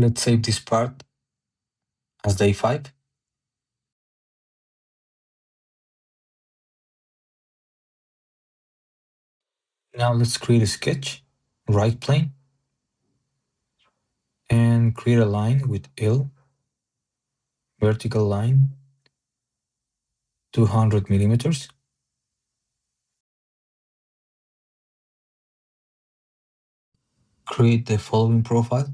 Let's save this part as day 5. Now let's create a sketch, right plane, and create a line with L, vertical line, 200 millimeters. Create the following profile.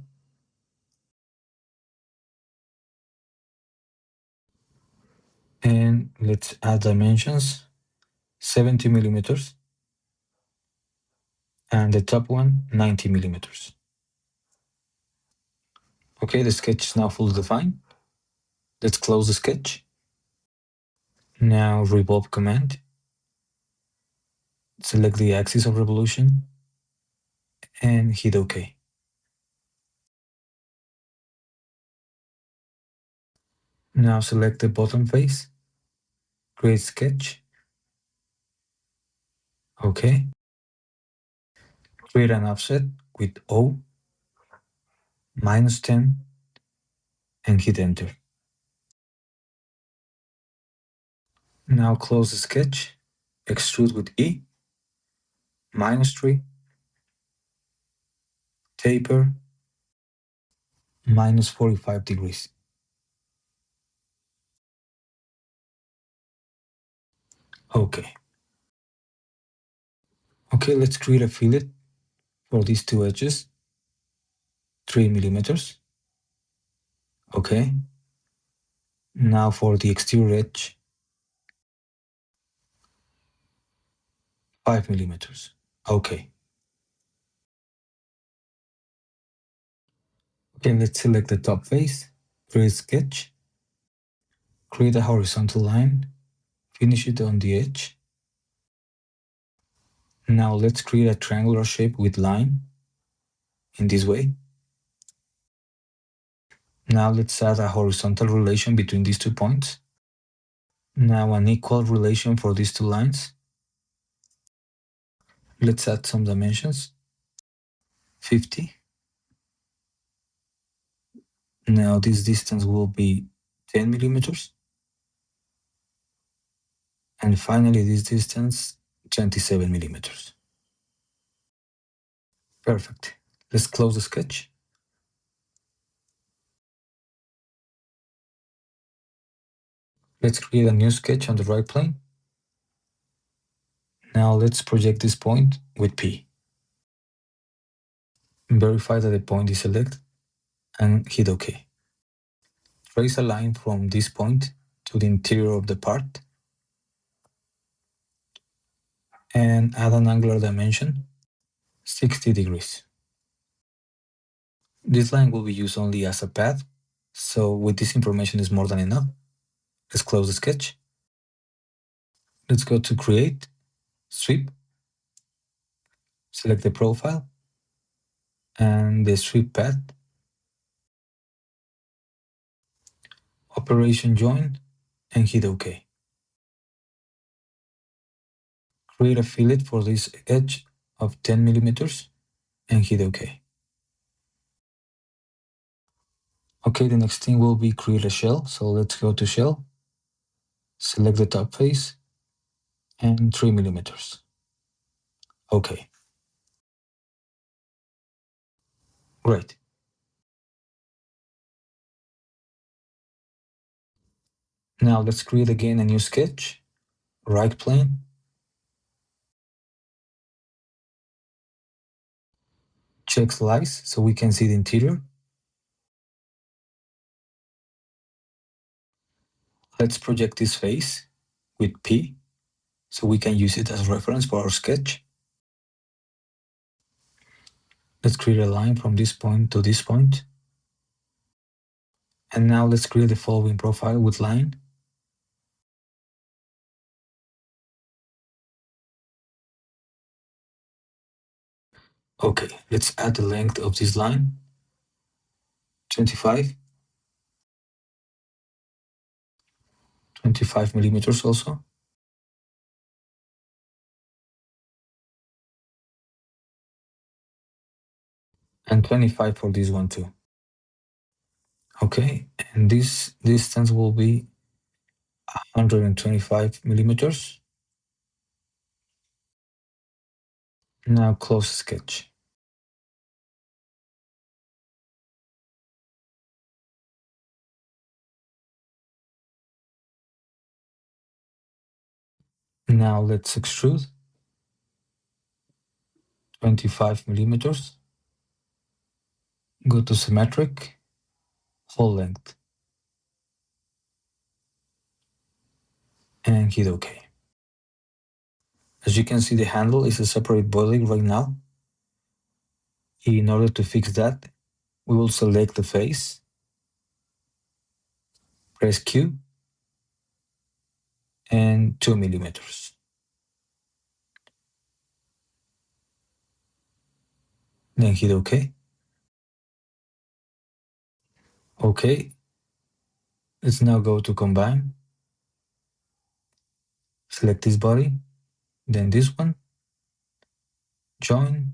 And let's add dimensions, 70 millimeters, and the top one, 90 millimeters. Okay, the sketch is now fully defined. Let's close the sketch. Now Revolve command. Select the axis of revolution and hit OK. Now select the bottom face, create sketch, OK. Create an offset with O, -10, and hit enter. Now close the sketch, extrude with E, -3, taper, -45 degrees. OK. Okay, let's create a fillet for these two edges, 3 millimeters. Okay. Now for the exterior edge, 5 millimeters. Okay. Okay, let's select the top face, create sketch, create a horizontal line, finish it on the edge. Now let's create a triangular shape with line in this way. Now let's add a horizontal relation between these 2 points. Now an equal relation for these 2 lines. Let's add some dimensions, 50. Now this distance will be 10 millimeters. And finally this distance, 27 millimeters. Perfect. Let's close the sketch. Let's create a new sketch on the right plane. Now let's project this point with P. Verify that the point is selected and hit OK. Trace a line from this point to the interior of the part and add an angular dimension, 60 degrees. This line will be used only as a path, so with this information is more than enough. Let's close the sketch. Let's go to Create, Sweep, select the profile and the sweep path, Operation Join, and hit OK. Create a fillet for this edge of 10 millimeters and hit OK. Okay, the next thing will be create a shell. So let's go to Shell, select the top face and 3 millimeters. OK. Great. Now let's create again a new sketch, right plane, check slice so we can see the interior. Let's project this face with P so we can use it as reference for our sketch. Let's create a line from this point to this point. And now let's create the following profile with line. Okay, let's add the length of this line, 25 millimeters also. And 25 for this one too. Okay, and this distance will be 125 millimeters. Now close sketch. Now let's extrude 25 millimeters. Go to symmetric, whole length, and hit OK. As you can see, the handle is a separate body right now. In order to fix that, we will select the face, press Q, and 2 millimeters. Then hit OK. OK. Let's now go to combine. Select this body, then this one, join,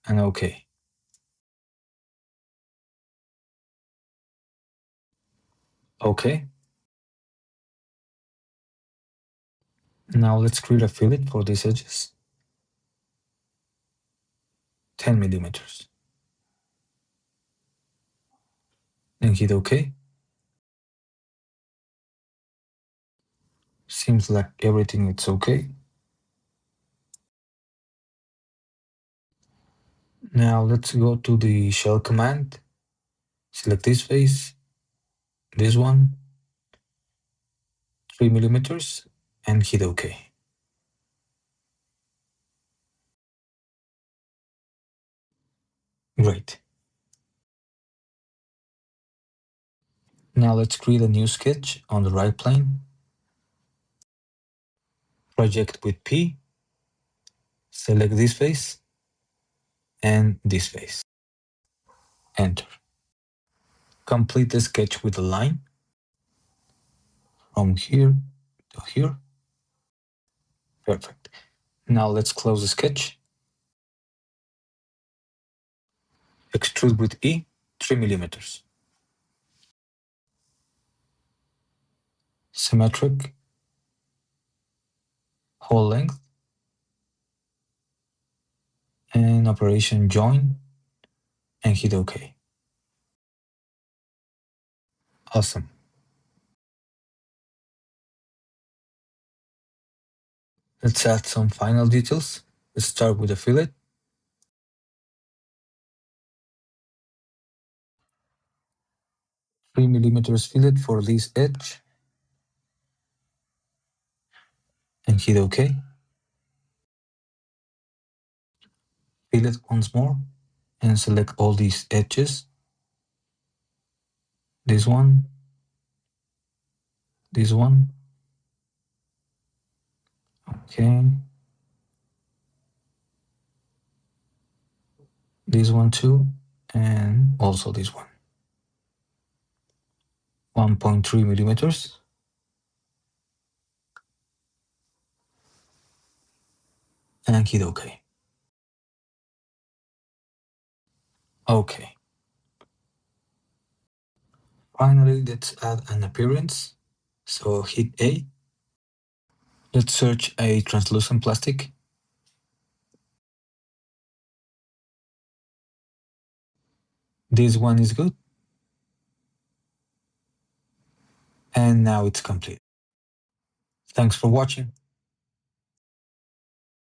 and OK. OK. Now let's create a fillet for these edges. 10 millimeters. Then hit OK. Seems like everything is OK. Now let's go to the shell command. Select this face, this one, 3 millimeters, and hit OK. Great. Now let's create a new sketch on the right plane. Project with P. Select this face and this face. Enter. Complete the sketch with a line from here to here. Perfect. Now let's close the sketch. Extrude with E, 3 millimeters. Symmetric, whole length, and operation join, and hit OK. Awesome. Let's add some final details. Let's start with the fillet. 3 millimeters fillet for this edge, and hit OK. Fillet once more, and select all these edges. This one, this one. Okay. This one too, and also this one. 1.3 millimeters. And hit OK. Okay. Finally, let's add an appearance. So hit A. Let's search a translucent plastic. This one is good. And now it's complete. Thanks for watching.